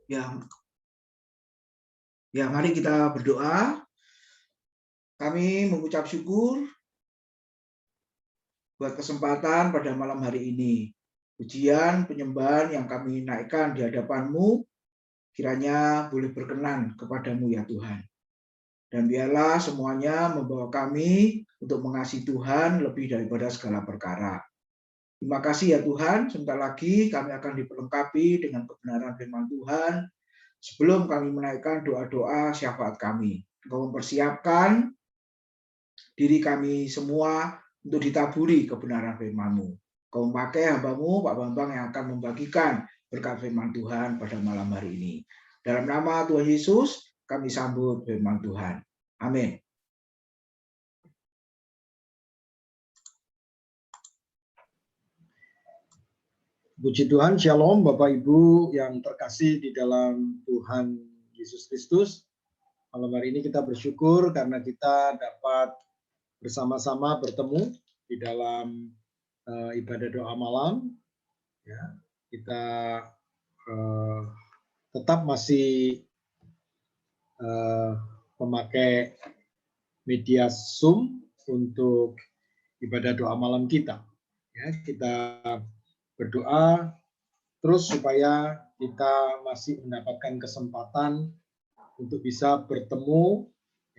Ya, mari kita berdoa. Kami mengucap syukur buat kesempatan pada malam hari ini. Pujian, penyembahan yang kami naikkan di hadapan-Mu, kiranya boleh berkenan kepadamu ya Tuhan. Dan biarlah semuanya membawa kami untuk mengasihi Tuhan lebih daripada segala perkara. Terima kasih ya Tuhan, sebentar lagi kami akan diperlengkapi dengan kebenaran firman Tuhan. Sebelum kami menaikkan doa-doa syafaat kami, Engkau mempersiapkan diri kami semua untuk ditaburi kebenaran firman-Mu. Kau memakai hamba-Mu, Pak Bambang, yang akan membagikan berkat firman Tuhan pada malam hari ini. Dalam nama Tuhan Yesus, kami sambut firman Tuhan. Amin. Puji Tuhan, Shalom Bapak Ibu yang terkasih di dalam Tuhan Yesus Kristus. Malam hari ini kita bersyukur karena kita dapat bersama-sama bertemu di dalam ibadah doa malam. Ya, kita tetap masih memakai media Zoom untuk ibadah doa malam kita. Ya, kita berdoa terus supaya kita masih mendapatkan kesempatan untuk bisa bertemu,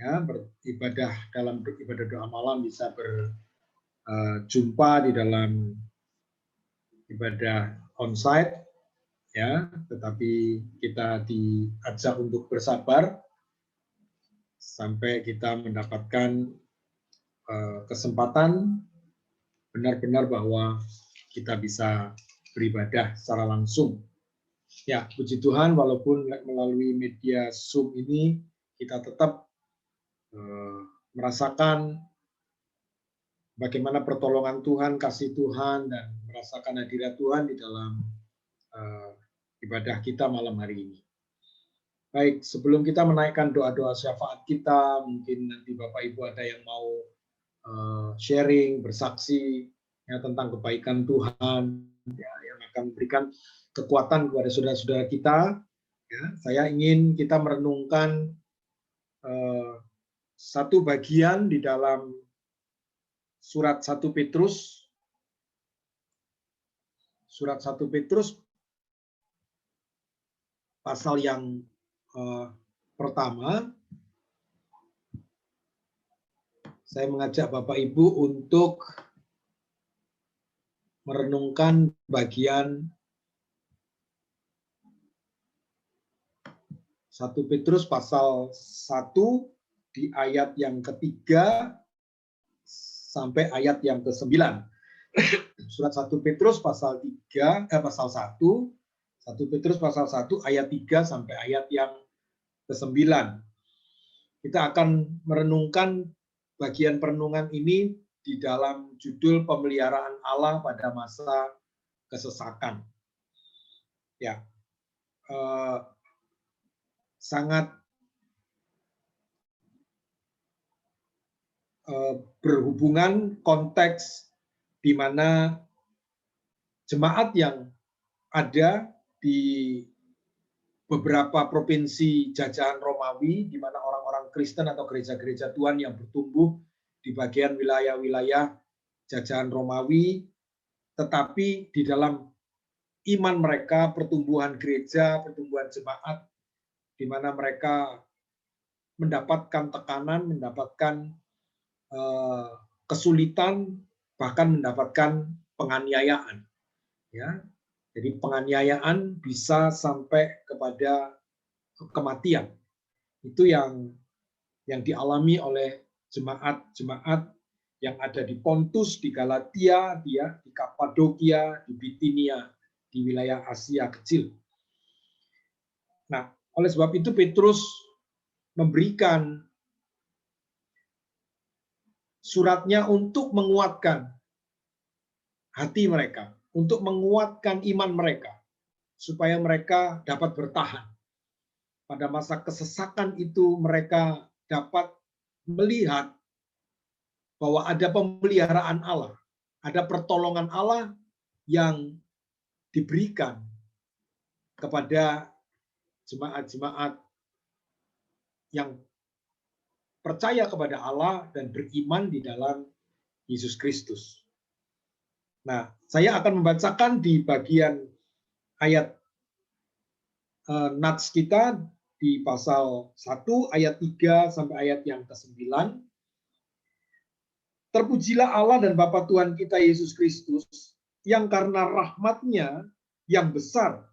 ya, beribadah dalam ibadah doa malam, bisa berjumpa di dalam ibadah onsite, ya, tetapi kita diajak untuk bersabar sampai kita mendapatkan kesempatan benar-benar bahwa kita bisa beribadah secara langsung. Ya, puji Tuhan, walaupun melalui media Zoom ini kita tetap merasakan bagaimana pertolongan Tuhan, kasih Tuhan, dan merasakan hadirat Tuhan di dalam ibadah kita malam hari ini. Baik, sebelum kita menaikkan doa-doa syafaat kita, mungkin nanti Bapak Ibu ada yang mau sharing, bersaksi ya, tentang kebaikan Tuhan, ya, yang akan memberikan kekuatan kepada saudara-saudara kita. Ya, saya ingin kita merenungkan satu bagian di dalam surat 1 Petrus. Surat 1 Petrus pasal yang pertama. Saya mengajak Bapak Ibu untuk merenungkan bagian 1 Petrus pasal 1 di ayat yang ketiga sampai ayat yang ke-9. Surat 1 Petrus pasal 1, 1 Petrus pasal 1 ayat 3 sampai ayat yang ke-9. Kita akan merenungkan bagian perenungan ini di dalam judul pemeliharaan Allah pada masa kesesakan. Ya, sangat berhubungan konteks di mana jemaat yang ada di beberapa provinsi jajahan Romawi, di mana orang-orang Kristen atau gereja-gereja Tuhan yang bertumbuh di bagian wilayah-wilayah jajahan Romawi, tetapi di dalam iman mereka, pertumbuhan gereja, pertumbuhan jemaat, di mana mereka mendapatkan tekanan, mendapatkan kesulitan, bahkan mendapatkan penganiayaan. Ya, jadi penganiayaan bisa sampai kepada kematian. Itu yang dialami oleh jemaat-jemaat yang ada di Pontus, di Galatia, di Kapadokia, di Bitinia, di wilayah Asia kecil. Nah, oleh sebab itu Petrus memberikan suratnya untuk menguatkan hati mereka, untuk menguatkan iman mereka, supaya mereka dapat bertahan. Pada masa kesesakan itu mereka dapat melihat bahwa ada pemeliharaan Allah, ada pertolongan Allah yang diberikan kepada jemaat-jemaat yang percaya kepada Allah dan beriman di dalam Yesus Kristus. Nah, saya akan membacakan di bagian ayat nats kita di pasal 1 ayat 3 sampai ayat yang ke-9. Terpujilah Allah dan Bapa Tuhan kita Yesus Kristus, yang karena rahmat-Nya yang besar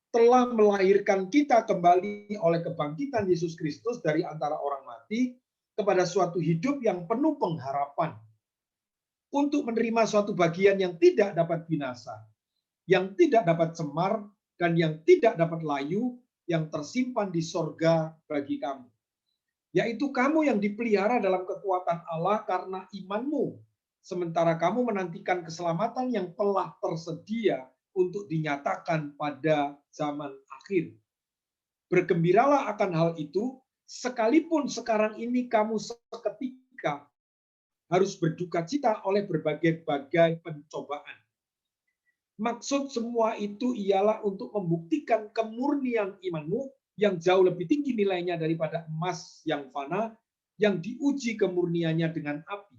telah melahirkan kita kembali oleh kebangkitan Yesus Kristus dari antara orang mati kepada suatu hidup yang penuh pengharapan, untuk menerima suatu bagian yang tidak dapat binasa, yang tidak dapat cemar, dan yang tidak dapat layu, yang tersimpan di sorga bagi kamu. Yaitu kamu yang dipelihara dalam kekuatan Allah karena imanmu, sementara kamu menantikan keselamatan yang telah tersedia untuk dinyatakan pada zaman akhir. Bergembiralah akan hal itu, sekalipun sekarang ini kamu seketika harus berduka cita oleh berbagai-bagai pencobaan. Maksud semua itu ialah untuk membuktikan kemurnian imanmu yang jauh lebih tinggi nilainya daripada emas yang fana, yang diuji kemurniannya dengan api.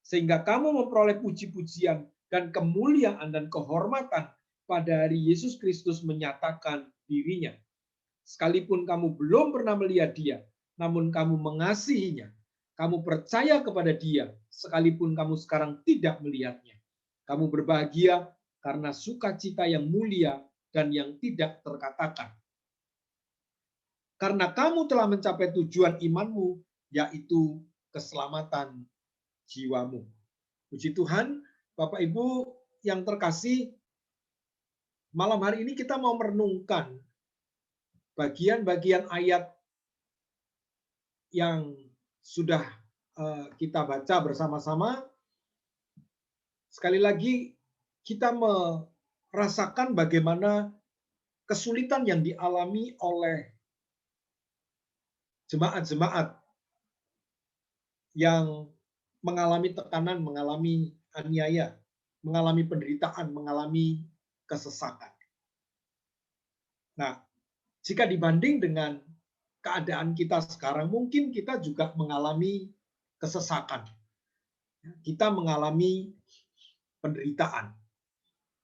Sehingga kamu memperoleh puji-pujian dan kemuliaan dan kehormatan pada hari Yesus Kristus menyatakan dirinya. Sekalipun kamu belum pernah melihat Dia, namun kamu mengasihinya. Kamu percaya kepada Dia, sekalipun kamu sekarang tidak melihatnya. Kamu berbahagia karena sukacita yang mulia dan yang tidak terkatakan. Karena kamu telah mencapai tujuan imanmu, yaitu keselamatan jiwamu. Puji Tuhan, Bapak Ibu yang terkasih, malam hari ini kita mau merenungkan bagian-bagian ayat yang sudah kita baca bersama-sama. Sekali lagi, kita merasakan bagaimana kesulitan yang dialami oleh jemaat-jemaat yang mengalami tekanan, mengalami aniaya, mengalami penderitaan, mengalami kesesakan. Nah, jika dibanding dengan keadaan kita sekarang, mungkin kita juga mengalami kesesakan. Kita mengalami penderitaan.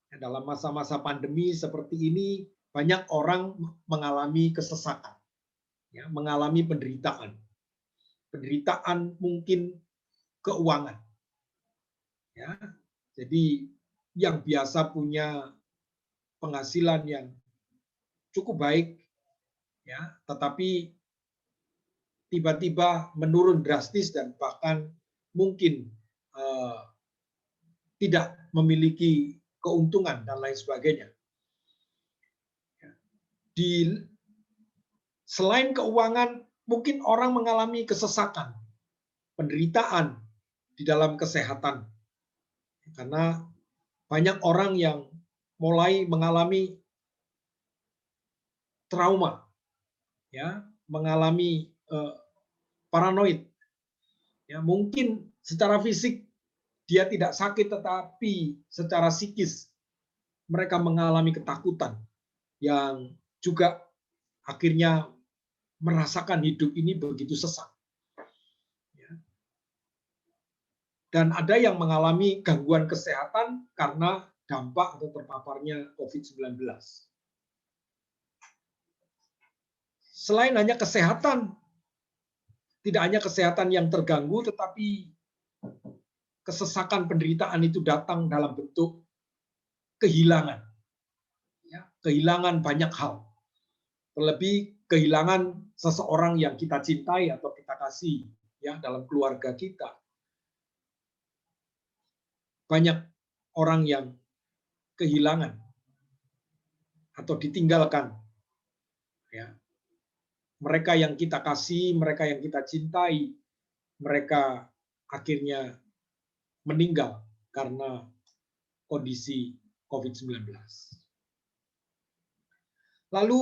Dalam masa-masa pandemi seperti ini, banyak orang mengalami kesesakan, mengalami penderitaan. Penderitaan mungkin keuangan. Jadi yang biasa punya penghasilan yang cukup baik, tetapi tiba-tiba menurun drastis dan bahkan mungkin tidak memiliki keuntungan dan lain sebagainya. Selain keuangan, mungkin orang mengalami kesesakan, penderitaan di dalam kesehatan. Karena banyak orang yang mulai mengalami trauma, mengalami paranoid. Mungkin secara fisik dia tidak sakit, tetapi secara psikis mereka mengalami ketakutan yang juga akhirnya merasakan hidup ini begitu sesak. Dan ada yang mengalami gangguan kesehatan karena dampak atau terpaparnya COVID-19. Selain hanya kesehatan, tidak hanya kesehatan yang terganggu, tetapi kesesakan penderitaan itu datang dalam bentuk kehilangan. Kehilangan banyak hal. Terlebih kehilangan seseorang yang kita cintai atau kita kasih dalam keluarga kita. Banyak orang yang kehilangan atau ditinggalkan. Mereka yang kita kasih, mereka yang kita cintai, mereka akhirnya meninggal karena kondisi COVID-19. Lalu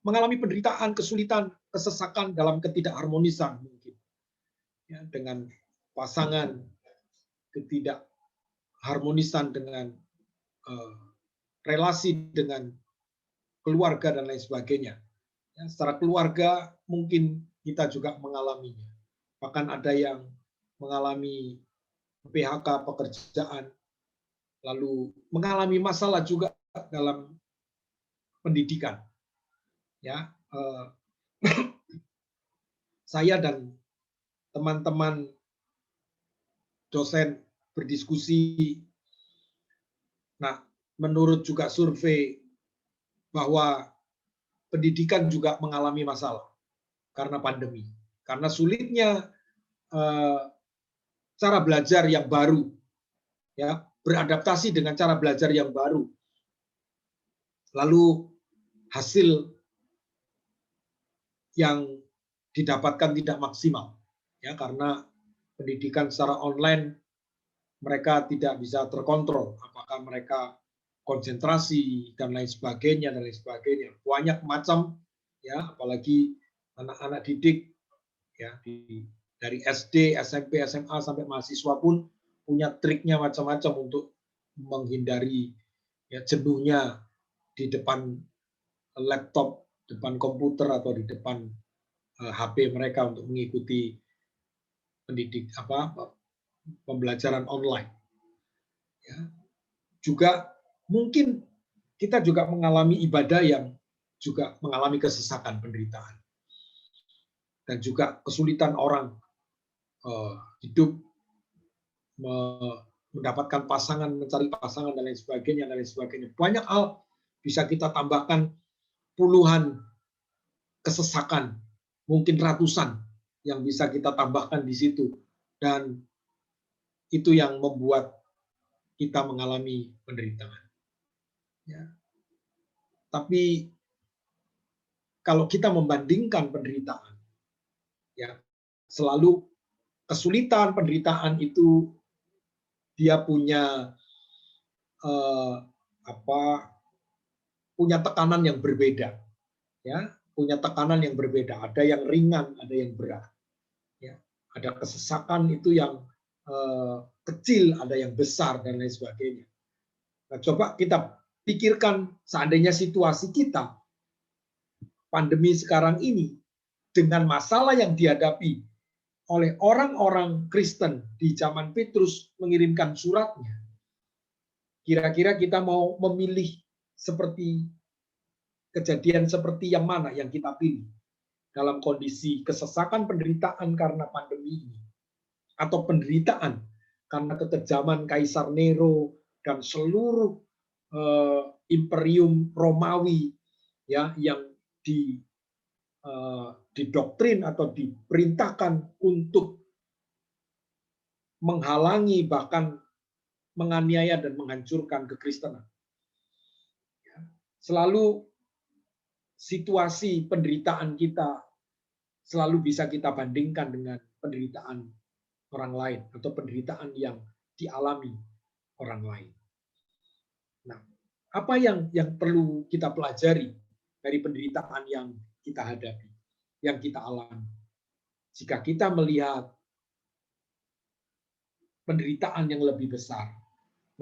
mengalami penderitaan, kesulitan, kesesakan dalam ketidakharmonisan mungkin. Dengan pasangan, ketidakharmonisan dengan relasi dengan keluarga dan lain sebagainya. Ya, secara keluarga mungkin kita juga mengalaminya. Bahkan ada yang mengalami PHK pekerjaan, lalu mengalami masalah juga dalam pendidikan. Ya, saya dan teman-teman dosen berdiskusi. Nah, menurut juga survei bahwa pendidikan juga mengalami masalah karena pandemi, karena sulitnya cara belajar yang baru, ya, beradaptasi dengan cara belajar yang baru. Lalu hasil yang didapatkan tidak maksimal, ya, karena pendidikan secara online mereka tidak bisa terkontrol, apakah mereka konsentrasi dan lain sebagainya dan lain sebagainya. Banyak macam, ya, apalagi anak-anak didik, ya, dari SD, SMP, SMA sampai mahasiswa pun punya triknya macam-macam untuk menghindari, ya, jenuhnya di depan laptop, depan komputer atau di depan HP mereka untuk mengikuti pembelajaran online. Ya. Juga mungkin kita juga mengalami ibadah yang juga mengalami kesesakan, penderitaan, dan juga kesulitan orang hidup, mendapatkan pasangan, mencari pasangan dan lain sebagainya dan lain sebagainya. Banyak hal bisa kita tambahkan, puluhan kesesakan, mungkin ratusan yang bisa kita tambahkan di situ, dan itu yang membuat kita mengalami penderitaan. Ya. Tapi kalau kita membandingkan penderitaan, ya, selalu kesulitan, penderitaan itu dia punya punya tekanan yang berbeda, ya, punya tekanan yang berbeda. Ada yang ringan, ada yang berat. Ya. Ada kesesakan itu yang kecil, ada yang besar dan lain sebagainya. Nah, coba kita pikirkan seandainya situasi kita pandemi sekarang ini dengan masalah yang dihadapi oleh orang-orang Kristen di zaman Petrus mengirimkan suratnya. Kira-kira kita mau memilih seperti kejadian seperti yang mana yang kita pilih dalam kondisi kesesakan, penderitaan karena pandemi ini, atau penderitaan karena kekejaman Kaisar Nero dan seluruh imperium Romawi, ya, yang didoktrin atau diperintahkan untuk menghalangi, bahkan menganiaya dan menghancurkan kekristenan. Selalu situasi penderitaan kita selalu bisa kita bandingkan dengan penderitaan orang lain atau penderitaan yang dialami orang lain. Nah, apa yang perlu kita pelajari dari penderitaan yang kita hadapi, yang kita alami? Jika kita melihat penderitaan yang lebih besar,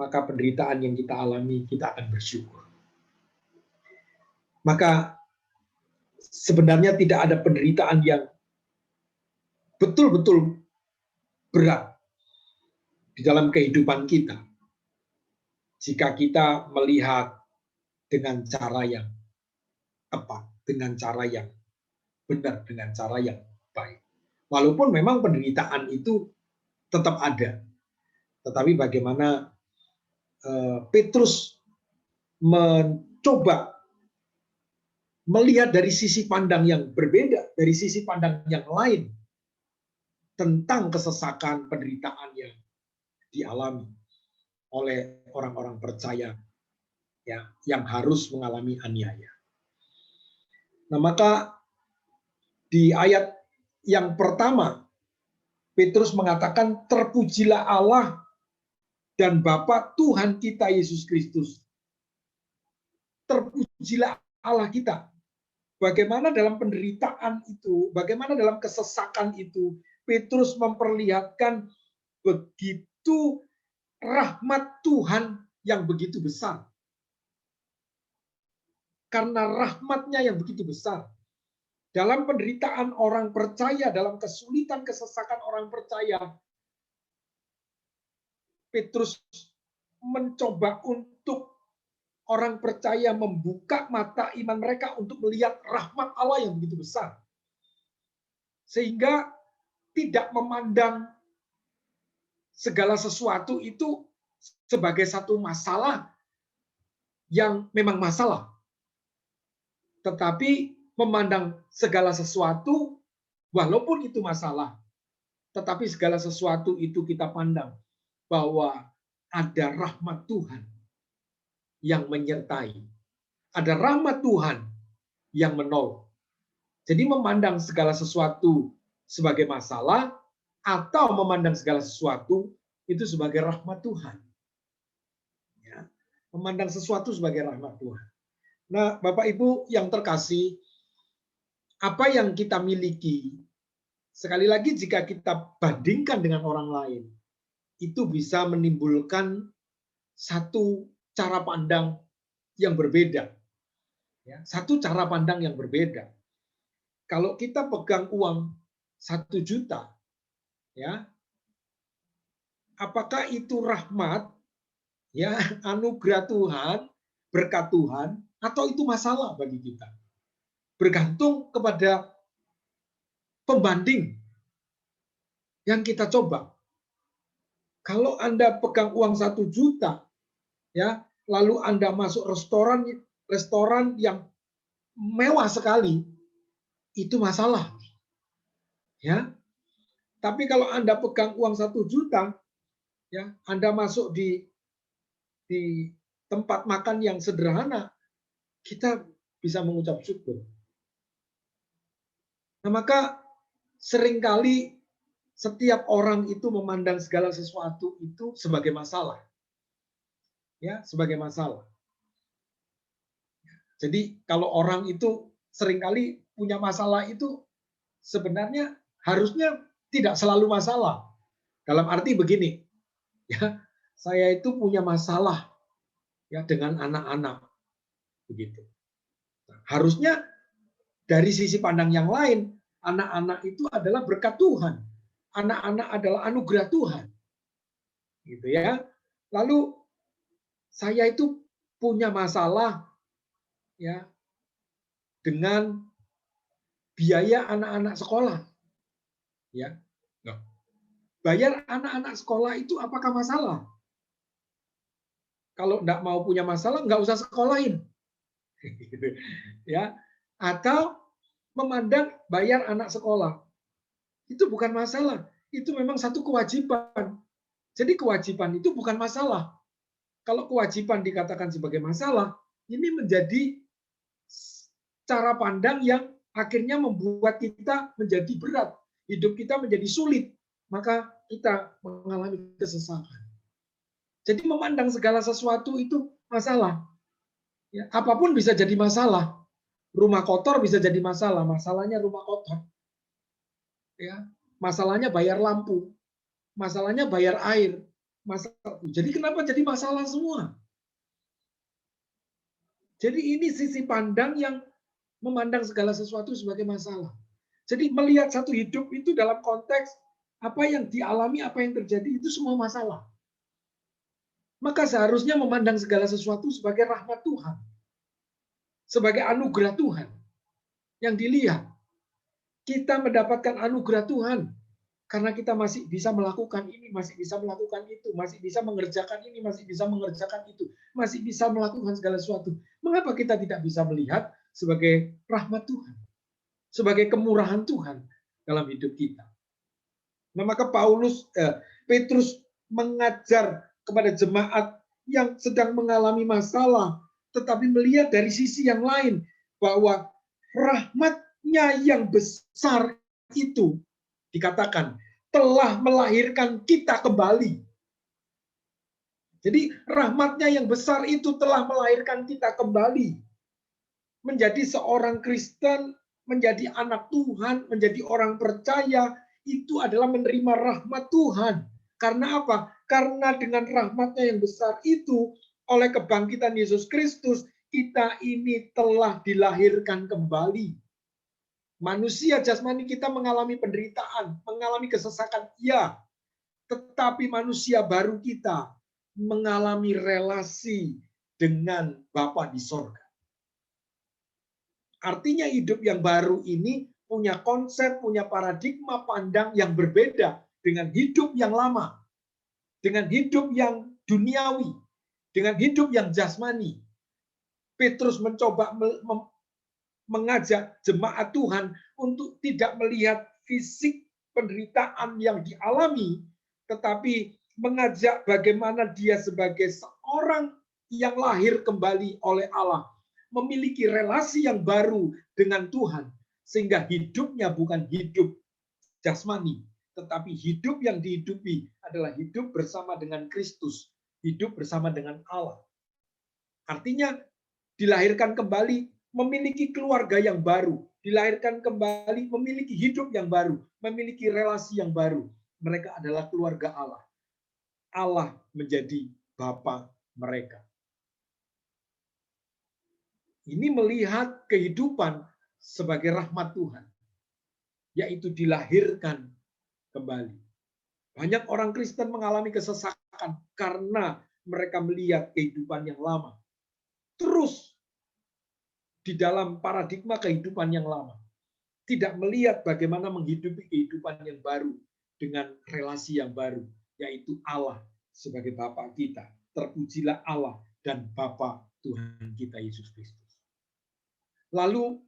maka penderitaan yang kita alami kita akan bersyukur. Maka sebenarnya tidak ada penderitaan yang betul-betul berat di dalam kehidupan kita jika kita melihat dengan cara yang tepat, dengan cara yang benar, dengan cara yang baik. Walaupun memang penderitaan itu tetap ada, tetapi bagaimana Petrus mencoba melihat dari sisi pandang yang berbeda, dari sisi pandang yang lain tentang kesesakan, penderitaan yang dialami oleh orang-orang percaya, ya, yang harus mengalami aniaya. Nah, maka di ayat yang pertama Petrus mengatakan, terpujilah Allah dan Bapa Tuhan kita Yesus Kristus. Terpujilah Allah kita. Bagaimana dalam penderitaan itu, bagaimana dalam kesesakan itu, Petrus memperlihatkan begitu rahmat Tuhan yang begitu besar. karena rahmat-Nya yang begitu besar. Dalam penderitaan orang percaya, dalam kesulitan kesesakan orang percaya, Petrus mencoba untuk orang percaya membuka mata iman mereka untuk melihat rahmat Allah yang begitu besar. Sehingga tidak memandang segala sesuatu itu sebagai satu masalah yang memang masalah. Tetapi memandang segala sesuatu, walaupun itu masalah, tetapi segala sesuatu itu kita pandang bahwa ada rahmat Tuhan yang menyertai. Ada rahmat Tuhan yang menolong. Jadi memandang segala sesuatu sebagai masalah atau memandang segala sesuatu itu sebagai rahmat Tuhan. Ya, memandang sesuatu sebagai rahmat Tuhan. Nah, Bapak Ibu yang terkasih, apa yang kita miliki, sekali lagi jika kita bandingkan dengan orang lain, itu bisa menimbulkan satu cara pandang yang berbeda. Ya, satu cara pandang yang berbeda. Kalau kita pegang uang 1 juta, ya, apakah itu rahmat, ya, anugerah Tuhan, berkat Tuhan, atau itu masalah bagi kita? Bergantung kepada pembanding yang kita coba. Kalau Anda pegang uang 1 juta, ya, lalu Anda masuk restoran yang mewah sekali, itu masalah. Ya. Tapi kalau Anda pegang uang 1 juta, ya, Anda masuk di tempat makan yang sederhana, kita bisa mengucap syukur. Nah, maka seringkali setiap orang itu memandang segala sesuatu itu sebagai masalah. Ya, sebagai masalah. Jadi kalau orang itu seringkali punya masalah itu sebenarnya harusnya tidak selalu masalah. Dalam arti begini, ya, saya itu punya masalah ya dengan anak-anak begitu. Nah, harusnya dari sisi pandang yang lain, anak-anak itu adalah berkat Tuhan. Anak-anak adalah anugerah Tuhan. Gitu ya. Lalu saya itu punya masalah ya dengan biaya anak-anak sekolah. Ya. Bayar anak-anak sekolah itu apakah masalah? Kalau enggak mau punya masalah, enggak usah sekolahin. Ya. Atau memandang bayar anak sekolah. Itu bukan masalah. Itu memang satu kewajiban. Jadi kewajiban itu bukan masalah. Kalau kewajiban dikatakan sebagai masalah, ini menjadi cara pandang yang akhirnya membuat kita menjadi berat. Hidup kita menjadi sulit. Maka kita mengalami kesesakan. Jadi memandang segala sesuatu itu masalah. Ya, apapun bisa jadi masalah. Rumah kotor bisa jadi masalah. Masalahnya rumah kotor. Ya, masalahnya bayar lampu. Masalahnya bayar air. Jadi kenapa jadi masalah semua? Jadi ini sisi pandang yang memandang segala sesuatu sebagai masalah. Jadi melihat satu hidup itu dalam konteks apa yang dialami, apa yang terjadi itu semua masalah. Maka seharusnya memandang segala sesuatu sebagai rahmat Tuhan. Sebagai anugerah Tuhan. Yang dilihat. Kita mendapatkan anugerah Tuhan. Karena kita masih bisa melakukan ini, masih bisa melakukan itu, masih bisa mengerjakan ini, masih bisa mengerjakan itu, masih bisa melakukan segala sesuatu. Mengapa kita tidak bisa melihat sebagai rahmat Tuhan? Sebagai kemurahan Tuhan dalam hidup kita. Nah, maka Petrus mengajar kepada jemaat yang sedang mengalami masalah, tetapi melihat dari sisi yang lain bahwa rahmat-Nya yang besar itu dikatakan telah melahirkan kita kembali. Jadi rahmat-Nya yang besar itu telah melahirkan kita kembali. Menjadi seorang Kristen, menjadi anak Tuhan, menjadi orang percaya, itu adalah menerima rahmat Tuhan. Karena apa? Karena dengan rahmat-Nya yang besar itu, oleh kebangkitan Yesus Kristus, kita ini telah dilahirkan kembali. Manusia jasmani kita mengalami penderitaan, mengalami kesesakan, ya. Tetapi manusia baru kita mengalami relasi dengan Bapa di sorga. Artinya hidup yang baru ini punya konsep, punya paradigma pandang yang berbeda dengan hidup yang lama. Dengan hidup yang duniawi. Dengan hidup yang jasmani. Petrus mencoba mengajak jemaat Tuhan untuk tidak melihat fisik penderitaan yang dialami, tetapi mengajak bagaimana dia sebagai seorang yang lahir kembali oleh Allah, memiliki relasi yang baru dengan Tuhan, sehingga hidupnya bukan hidup jasmani, tetapi hidup yang dihidupi adalah hidup bersama dengan Kristus, hidup bersama dengan Allah. Artinya dilahirkan kembali, memiliki keluarga yang baru, dilahirkan kembali, memiliki hidup yang baru, memiliki relasi yang baru. Mereka adalah keluarga Allah. Allah menjadi Bapa mereka. Ini melihat kehidupan sebagai rahmat Tuhan, yaitu dilahirkan kembali. Banyak orang Kristen mengalami kesesakan karena mereka melihat kehidupan yang lama. Terus di dalam paradigma kehidupan yang lama. Tidak melihat bagaimana menghidupi kehidupan yang baru dengan relasi yang baru, yaitu Allah sebagai Bapa kita. Terpujilah Allah dan Bapa Tuhan kita Yesus Kristus. Lalu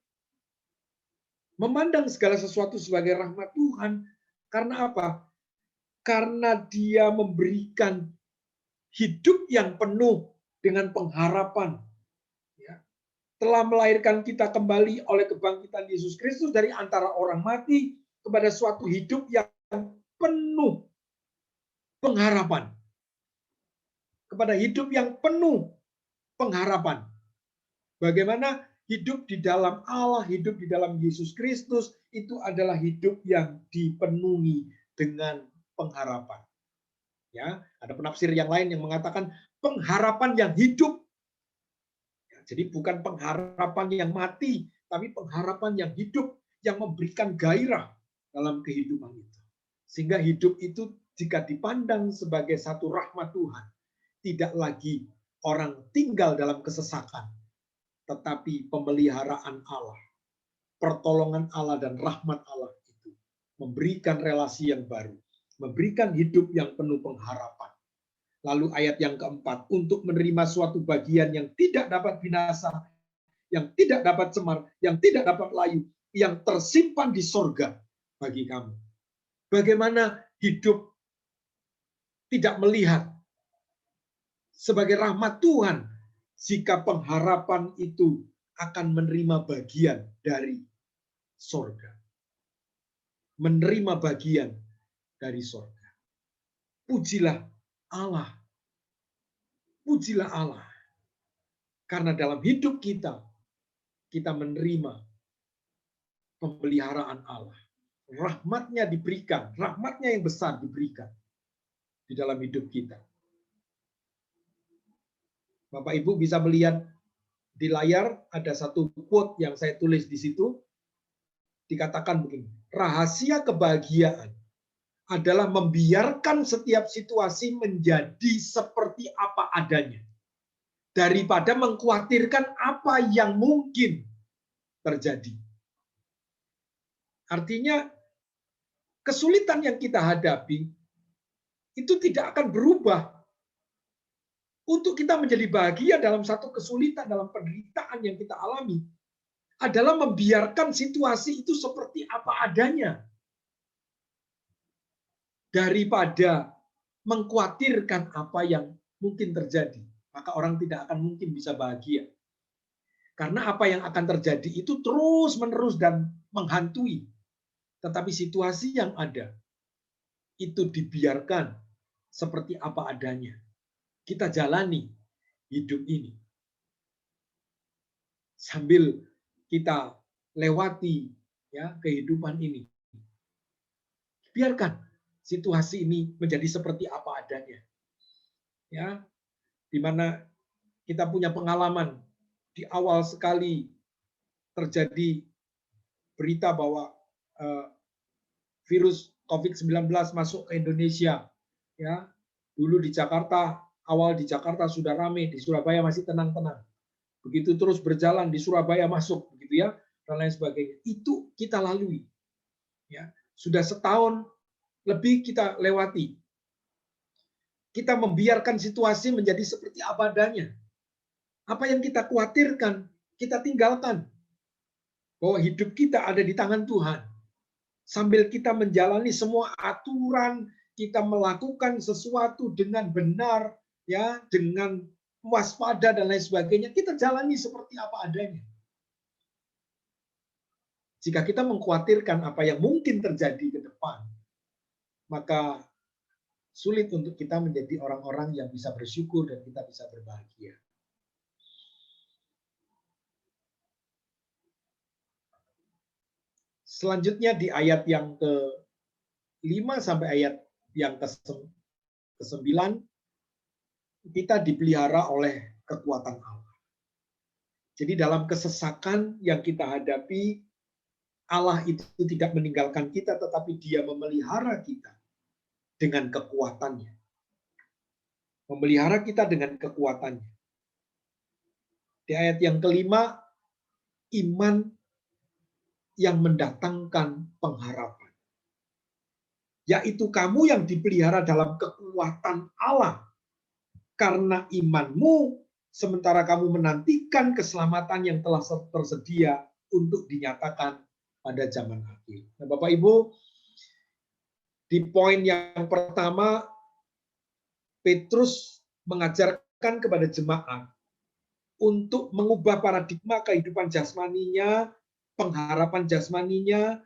memandang segala sesuatu sebagai rahmat Tuhan. Karena apa? Karena Dia memberikan hidup yang penuh dengan pengharapan. Telah melahirkan kita kembali oleh kebangkitan Yesus Kristus dari antara orang mati kepada suatu hidup yang penuh pengharapan. Kepada hidup yang penuh pengharapan. Bagaimana hidup di dalam Allah, hidup di dalam Yesus Kristus, itu adalah hidup yang dipenuhi dengan pengharapan. Ya, ada penafsir yang lain yang mengatakan pengharapan yang hidup. Jadi bukan pengharapan yang mati, tapi pengharapan yang hidup, yang memberikan gairah dalam kehidupan itu. Sehingga hidup itu jika dipandang sebagai satu rahmat Tuhan, tidak lagi orang tinggal dalam kesesakan, tetapi pemeliharaan Allah, pertolongan Allah dan rahmat Allah itu memberikan relasi yang baru, memberikan hidup yang penuh pengharapan. Lalu ayat yang keempat, untuk menerima suatu bagian yang tidak dapat binasa, yang tidak dapat cemar, yang tidak dapat layu, yang tersimpan di sorga bagi kamu. Bagaimana hidup tidak melihat sebagai rahmat Tuhan jika pengharapan itu akan menerima bagian dari sorga. Menerima bagian dari sorga. Pujilah Allah. Pujilah Allah. Karena dalam hidup kita, kita menerima pemeliharaan Allah. Rahmatnya diberikan, rahmatnya yang besar diberikan di dalam hidup kita. Bapak Ibu bisa melihat di layar ada satu quote yang saya tulis di situ. Dikatakan begini, rahasia kebahagiaan adalah membiarkan setiap situasi menjadi seperti apa adanya. Daripada mengkhawatirkan apa yang mungkin terjadi. Artinya, kesulitan yang kita hadapi itu tidak akan berubah untuk kita menjadi bahagia dalam satu kesulitan, dalam penderitaan yang kita alami, adalah membiarkan situasi itu seperti apa adanya. Daripada mengkhawatirkan apa yang mungkin terjadi, maka orang tidak akan mungkin bisa bahagia. Karena apa yang akan terjadi itu terus-menerus dan menghantui. Tetapi situasi yang ada, itu dibiarkan seperti apa adanya. Kita jalani hidup ini. Sambil kita lewati ya kehidupan ini. Biarkan situasi ini menjadi seperti apa adanya. Ya, di mana kita punya pengalaman di awal sekali terjadi berita bahwa virus COVID-19 masuk ke Indonesia, ya, dulu di Jakarta, awal di Jakarta sudah ramai, di Surabaya masih tenang-tenang. Begitu terus berjalan di Surabaya masuk, begitu ya, dan lain sebagainya. Itu kita lalui, ya. Sudah setahun lebih kita lewati. Kita membiarkan situasi menjadi seperti apa adanya. Apa yang kita khawatirkan, kita tinggalkan. Bahwa hidup kita ada di tangan Tuhan. Sambil kita menjalani semua aturan, kita melakukan sesuatu dengan benar, ya, dengan waspada dan lain sebagainya, kita jalani seperti apa adanya. Jika kita mengkhawatirkan apa yang mungkin terjadi ke depan, maka sulit untuk kita menjadi orang-orang yang bisa bersyukur dan kita bisa berbahagia. Selanjutnya di ayat yang ke-5 sampai ayat yang ke-9, kita dipelihara oleh kekuatan Allah. Jadi dalam kesesakan yang kita hadapi, Allah itu tidak meninggalkan kita, tetapi Dia memelihara kita dengan kekuatannya. Memelihara kita dengan kekuatannya. Di ayat yang ke-5, iman yang mendatangkan pengharapan. Yaitu kamu yang dipelihara dalam kekuatan Allah. Karena imanmu, sementara kamu menantikan keselamatan yang telah tersedia untuk dinyatakan pada zaman akhir. Nah, Bapak Ibu, di poin yang pertama, Petrus mengajarkan kepada jemaat untuk mengubah paradigma kehidupan jasmaninya, pengharapan jasmaninya,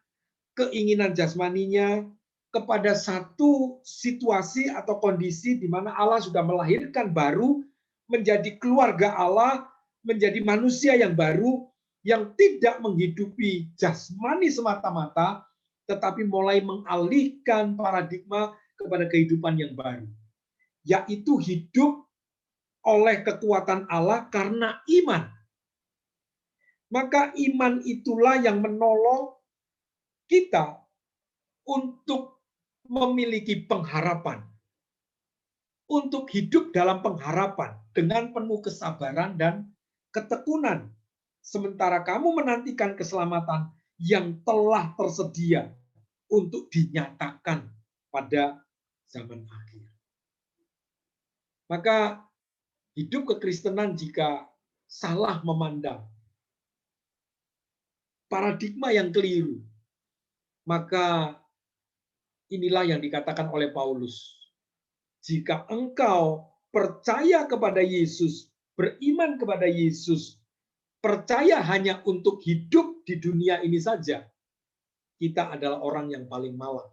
keinginan jasmaninya, kepada satu situasi atau kondisi di mana Allah sudah melahirkan baru, menjadi keluarga Allah, menjadi manusia yang baru, yang tidak menghidupi jasmani semata-mata, tetapi mulai mengalihkan paradigma kepada kehidupan yang baru, yaitu hidup oleh kekuatan Allah karena iman. Maka iman itulah yang menolong kita untuk memiliki pengharapan, untuk hidup dalam pengharapan dengan penuh kesabaran dan ketekunan. Sementara kamu menantikan keselamatan yang telah tersedia untuk dinyatakan pada zaman akhir. Maka hidup kekristenan jika salah memandang paradigma yang keliru, maka inilah yang dikatakan oleh Paulus. Jika engkau percaya kepada Yesus, beriman kepada Yesus, percaya hanya untuk hidup di dunia ini saja, kita adalah orang yang paling malang.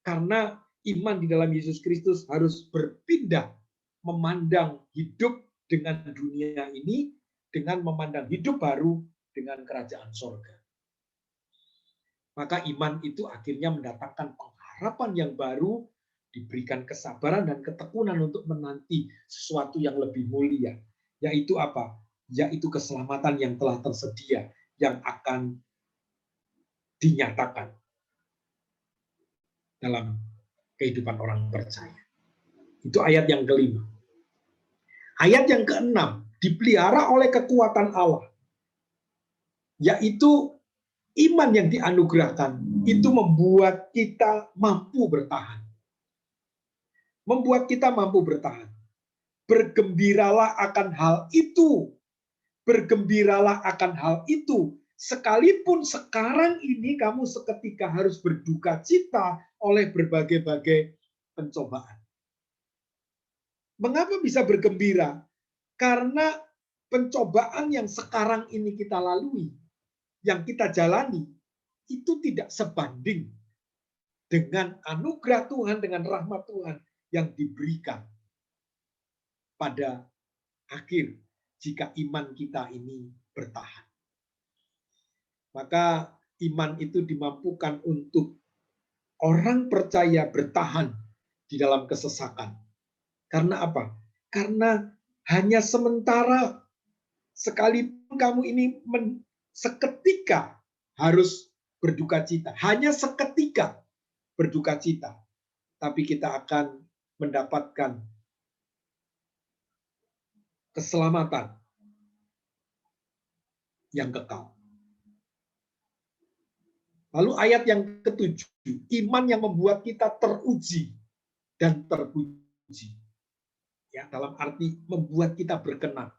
Karena iman di dalam Yesus Kristus harus berpindah, memandang hidup dengan dunia ini, dengan memandang hidup baru dengan kerajaan sorga. Maka iman itu akhirnya mendatangkan pengharapan yang baru, diberikan kesabaran dan ketekunan untuk menanti sesuatu yang lebih mulia. Yaitu apa? Yaitu keselamatan yang telah tersedia, yang akan dinyatakan dalam kehidupan orang percaya. Itu ayat yang ke-5. Ayat yang ke-6, dipelihara oleh kekuatan Allah. Yaitu iman yang dianugerahkan itu membuat kita mampu bertahan. Membuat kita mampu bertahan. Bergembiralah akan hal itu. Bergembiralah akan hal itu. Sekalipun sekarang ini kamu seketika harus berduka cita oleh berbagai-bagai pencobaan. Mengapa bisa bergembira? Karena pencobaan yang sekarang ini kita lalui, yang kita jalani, itu tidak sebanding dengan anugerah Tuhan, dengan rahmat Tuhan yang diberikan pada akhir jika iman kita ini bertahan. Maka iman itu dimampukan untuk orang percaya bertahan di dalam kesesakan. Karena apa? Karena hanya sementara, sekalipun kamu ini seketika harus berduka cita, hanya seketika berduka cita, tapi kita akan mendapatkan keselamatan yang kekal. Lalu ayat yang ketujuh, iman yang membuat kita teruji dan terpuji. Ya, dalam arti membuat kita berkenan.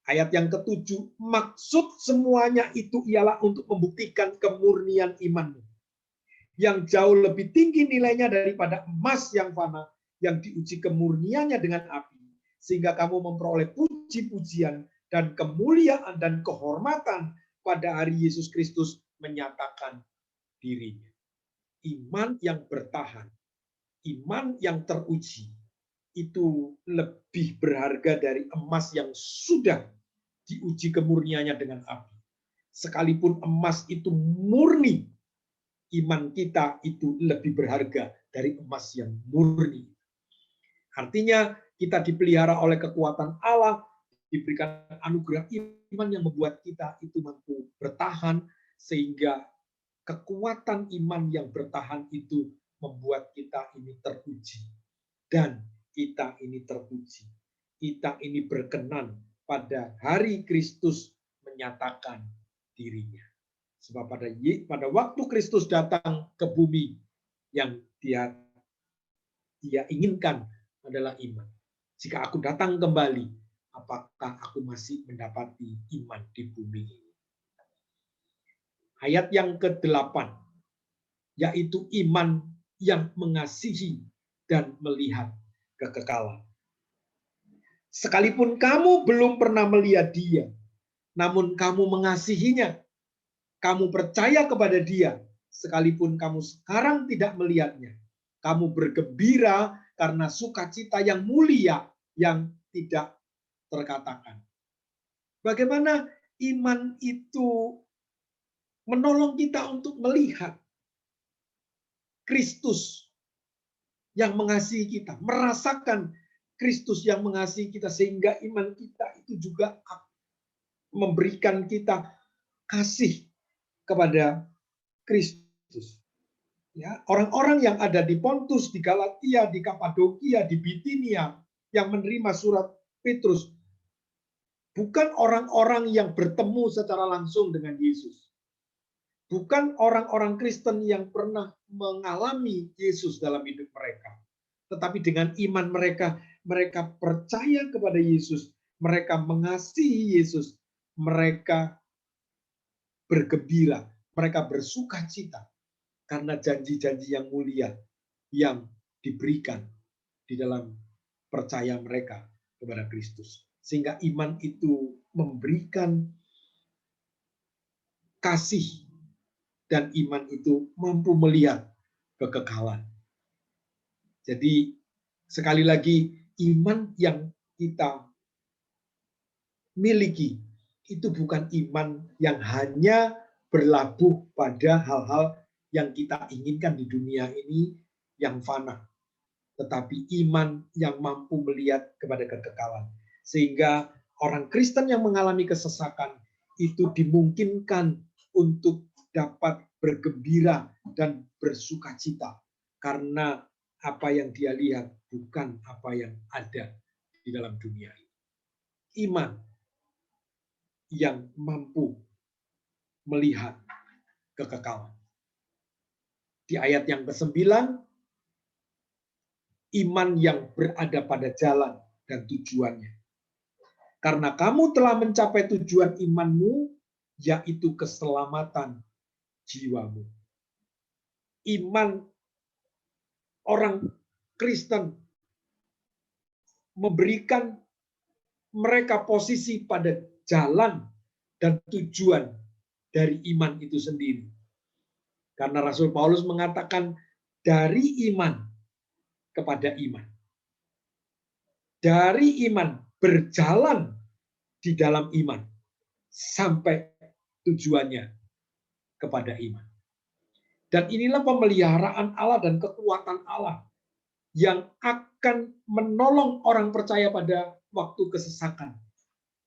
Ayat yang ketujuh, maksud semuanya itu ialah untuk membuktikan kemurnian imanmu, yang jauh lebih tinggi nilainya daripada emas yang fana, yang diuji kemurniannya dengan api, sehingga kamu memperoleh puji-pujian dan kemuliaan dan kehormatan pada hari Yesus Kristus menyatakan dirinya. Iman yang bertahan, iman yang teruji, itu lebih berharga dari emas yang sudah diuji kemurniannya dengan api. Sekalipun emas itu murni, iman kita itu lebih berharga dari emas yang murni. Artinya kita dipelihara oleh kekuatan Allah, diberikan anugerah iman yang membuat kita itu mampu bertahan, sehingga kekuatan iman yang bertahan itu membuat kita ini teruji. Dan kita ini terpuji. Kita ini berkenan pada hari Kristus menyatakan dirinya. Sebab pada waktu Kristus datang ke bumi, yang dia inginkan adalah iman. Jika aku datang kembali, apakah aku masih mendapati iman di bumi ini? Ayat yang ke-8, yaitu iman yang mengasihi dan melihat kekekalan. Sekalipun kamu belum pernah melihat dia, namun kamu mengasihinya, kamu percaya kepada dia, sekalipun kamu sekarang tidak melihatnya, kamu bergembira karena sukacita yang mulia yang tidak terkatakan. Bagaimana iman itu menolong kita untuk melihat Kristus yang mengasihi kita, merasakan Kristus yang mengasihi kita, sehingga iman kita itu juga memberikan kita kasih kepada Kristus. Ya, orang-orang yang ada di Pontus, di Galatia, di Kapadokia, di Bitinia, yang menerima surat Petrus, bukan orang-orang yang bertemu secara langsung dengan Yesus. Bukan orang-orang Kristen yang pernah mengalami Yesus dalam hidup mereka. Tetapi dengan iman mereka, mereka percaya kepada Yesus, mereka mengasihi Yesus, mereka bergembira, mereka bersukacita karena janji-janji yang mulia yang diberikan di dalam percaya mereka kepada Kristus. Sehingga iman itu memberikan kasih, dan iman itu mampu melihat kekekalan. Jadi sekali lagi, iman yang kita miliki itu bukan iman yang hanya berlabuh pada hal-hal yang kita inginkan di dunia ini yang fana, tetapi iman yang mampu melihat kepada kekekalan. Sehingga orang Kristen yang mengalami kesesakan itu dimungkinkan untuk dapat bergembira dan bersukacita karena apa yang dia lihat bukan apa yang ada di dalam dunia ini. Iman yang mampu melihat kekekalan. Di ayat yang ke-9, iman yang berada pada jalan dan tujuannya. Karena kamu telah mencapai tujuan imanmu, yaitu keselamatan jiwamu. Iman orang Kristen memberikan mereka posisi pada jalan dan tujuan dari iman itu sendiri. Karena Rasul Paulus mengatakan dari iman kepada iman. Dari iman berjalan di dalam iman sampai tujuannya kepada iman. Dan inilah pemeliharaan Allah dan kekuatan Allah yang akan menolong orang percaya pada waktu kesesakan,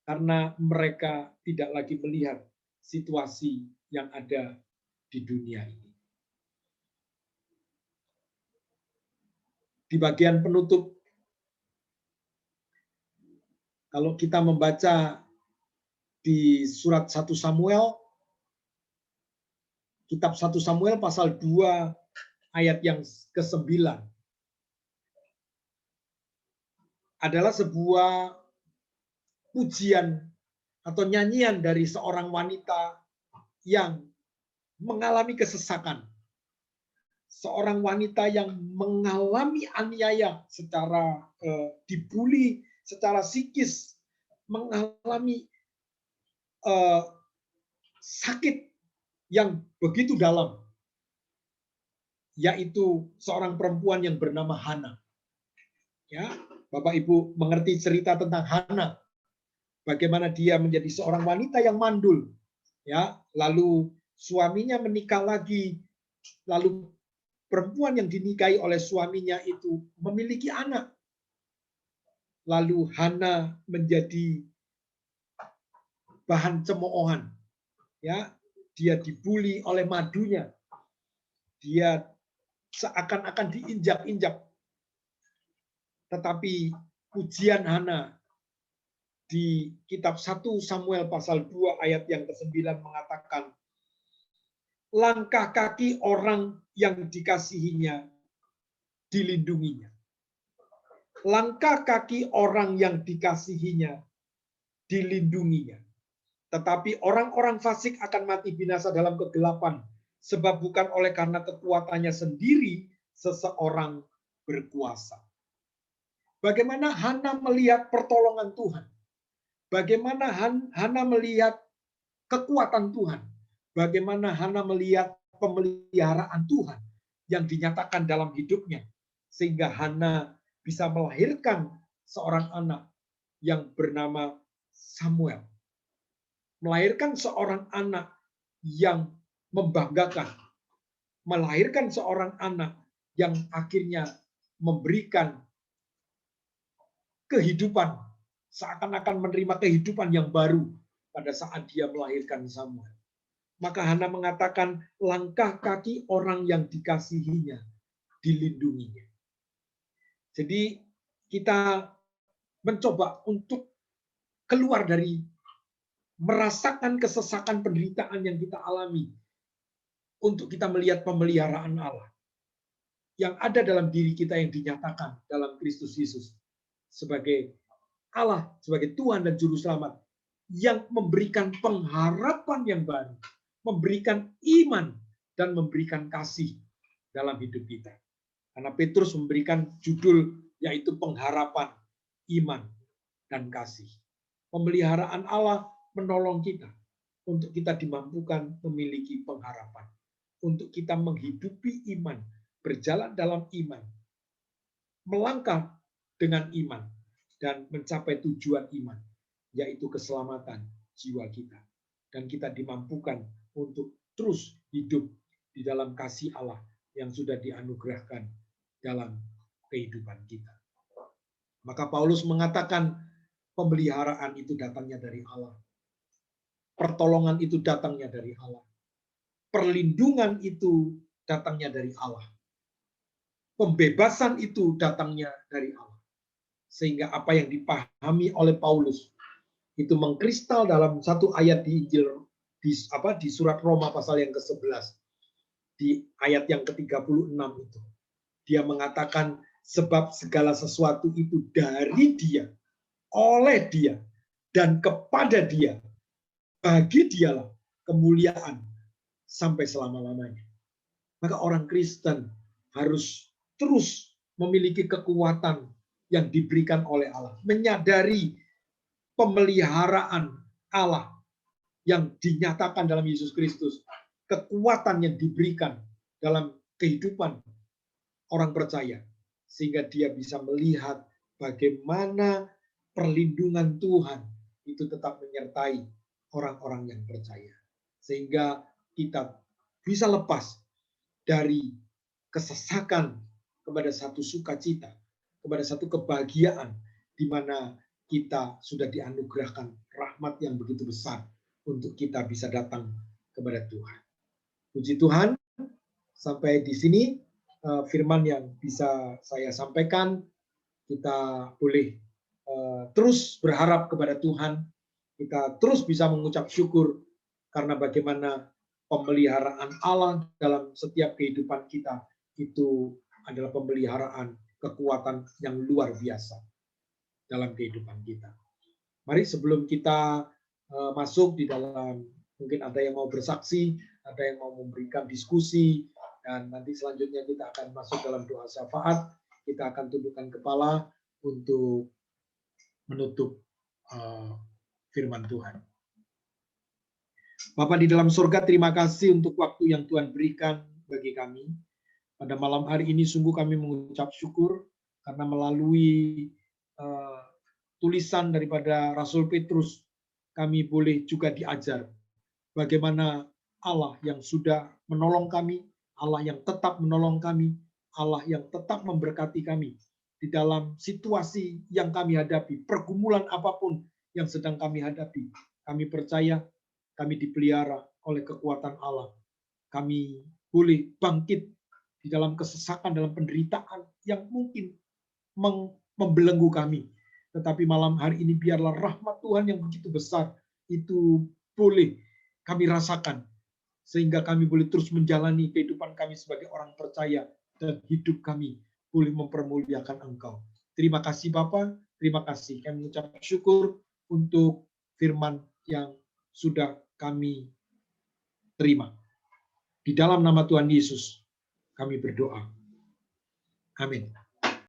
karena mereka tidak lagi melihat situasi yang ada di dunia ini. Di bagian penutup, kalau kita membaca di surat 1 Samuel, kitab 1 Samuel pasal 2 ayat yang ke-9, adalah sebuah pujian atau nyanyian dari seorang wanita yang mengalami kesesakan. Seorang wanita yang mengalami aniaya secara dibully, secara psikis, mengalami sakit yang begitu dalam, yaitu seorang perempuan yang bernama Hana. Ya, Bapak Ibu mengerti cerita tentang Hana, bagaimana dia menjadi seorang wanita yang mandul, ya, lalu suaminya menikah lagi, lalu perempuan yang dinikahi oleh suaminya itu memiliki anak. Lalu Hana menjadi bahan cemoohan. Ya, dia dibully oleh madunya. Dia seakan-akan diinjak-injak. Tetapi pujian Hana di kitab 1 Samuel pasal 2 ayat yang ke-9 mengatakan, langkah kaki orang yang dikasihinya dilindunginya. Langkah kaki orang yang dikasihinya dilindunginya. Tetapi orang-orang fasik akan mati binasa dalam kegelapan, sebab bukan oleh karena kekuatannya sendiri seseorang berkuasa. Bagaimana Hana melihat pertolongan Tuhan? Bagaimana Hana melihat kekuatan Tuhan? Bagaimana Hana melihat pemeliharaan Tuhan yang dinyatakan dalam hidupnya, sehingga Hana bisa melahirkan seorang anak yang bernama Samuel. Melahirkan seorang anak yang membanggakan. Melahirkan seorang anak yang akhirnya memberikan kehidupan, seakan-akan menerima kehidupan yang baru pada saat dia melahirkan Samuel. Maka Hana mengatakan, langkah kaki orang yang dikasihinya dilindunginya. Jadi kita mencoba untuk keluar dari merasakan kesesakan penderitaan yang kita alami untuk kita melihat pemeliharaan Allah yang ada dalam diri kita yang dinyatakan dalam Kristus Yesus sebagai Allah, sebagai Tuhan dan Juru Selamat yang memberikan pengharapan yang baru, memberikan iman dan memberikan kasih dalam hidup kita. Karena Petrus memberikan judul yaitu pengharapan, iman, dan kasih. Pemeliharaan Allah menolong kita untuk kita dimampukan memiliki pengharapan, untuk kita menghidupi iman, berjalan dalam iman, melangkah dengan iman, dan mencapai tujuan iman, yaitu keselamatan jiwa kita. Dan kita dimampukan untuk terus hidup di dalam kasih Allah yang sudah dianugerahkan dalam kehidupan kita. Maka Paulus mengatakan pemeliharaan itu datangnya dari Allah. Pertolongan itu datangnya dari Allah. Perlindungan itu datangnya dari Allah. Pembebasan itu datangnya dari Allah. Sehingga apa yang dipahami oleh Paulus itu mengkristal dalam satu ayat di Injil di surat Roma pasal yang ke-11. Di ayat yang ke-36 itu. Dia mengatakan sebab segala sesuatu itu dari Dia, oleh Dia, dan kepada Dia. Bagi Dialah kemuliaan sampai selama-lamanya. Maka orang Kristen harus terus memiliki kekuatan yang diberikan oleh Allah. Menyadari pemeliharaan Allah yang dinyatakan dalam Yesus Kristus. Kekuatan yang diberikan dalam kehidupan orang percaya. Sehingga dia bisa melihat bagaimana perlindungan Tuhan itu tetap menyertai orang-orang yang percaya. Sehingga kita bisa lepas dari kesesakan kepada satu sukacita, kepada satu kebahagiaan di mana kita sudah dianugerahkan rahmat yang begitu besar untuk kita bisa datang kepada Tuhan. Puji Tuhan, sampai di sini firman yang bisa saya sampaikan. Kita boleh terus berharap kepada Tuhan, kita terus bisa mengucap syukur karena bagaimana pemeliharaan Allah dalam setiap kehidupan kita itu adalah pemeliharaan kekuatan yang luar biasa dalam kehidupan kita. Mari sebelum kita masuk di dalam, mungkin ada yang mau bersaksi, ada yang mau memberikan diskusi, dan nanti selanjutnya kita akan masuk dalam doa syafaat. Kita akan tundukkan kepala untuk menutup firman Tuhan. Bapa di dalam surga, terima kasih untuk waktu yang Tuhan berikan bagi kami. Pada malam hari ini sungguh kami mengucap syukur karena melalui tulisan daripada Rasul Petrus, kami boleh juga diajar bagaimana Allah yang sudah menolong kami, Allah yang tetap menolong kami, Allah yang tetap memberkati kami di dalam situasi yang kami hadapi, pergumulan apapun yang sedang kami hadapi. Kami percaya kami dipelihara oleh kekuatan Allah. Kami boleh bangkit di dalam kesesakan, dalam penderitaan yang mungkin membelenggu kami. Tetapi malam hari ini biarlah rahmat Tuhan yang begitu besar itu boleh kami rasakan, sehingga kami boleh terus menjalani kehidupan kami sebagai orang percaya, dan hidup kami boleh mempermuliakan Engkau. Terima kasih Bapa, terima kasih. Kami mengucap syukur untuk firman yang sudah kami terima. Di dalam nama Tuhan Yesus kami berdoa. Amin.